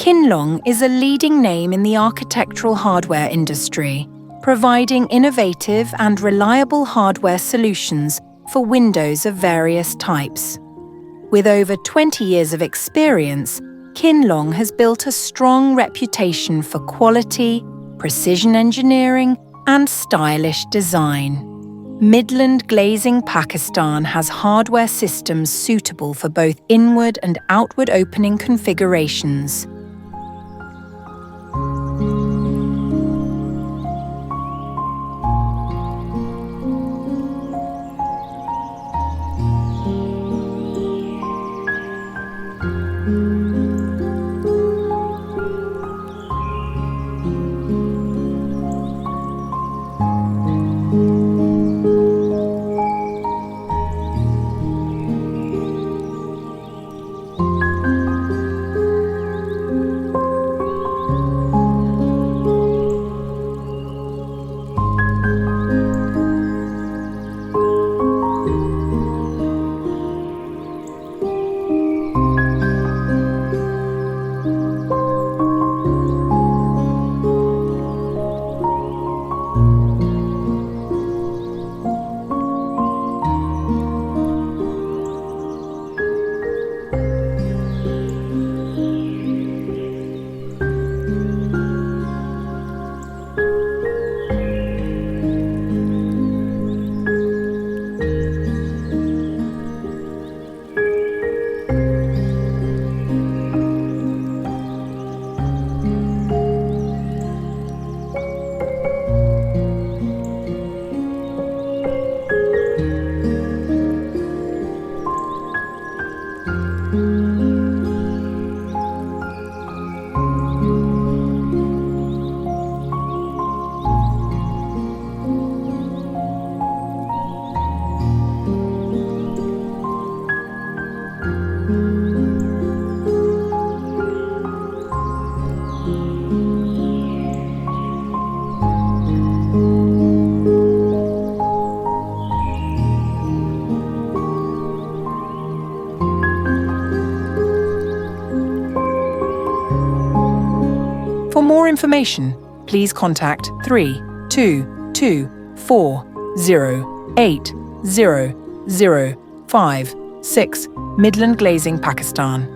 Kinlong is a leading name in the architectural hardware industry, providing innovative and reliable hardware solutions for windows of various types. With over 20 years of experience, Kinlong has built a strong reputation for quality, precision engineering, and stylish design. Midland Glazing Pakistan has hardware systems suitable for both inward and outward opening configurations. For more information, please contact 3224080056 Midland Glazing, Pakistan.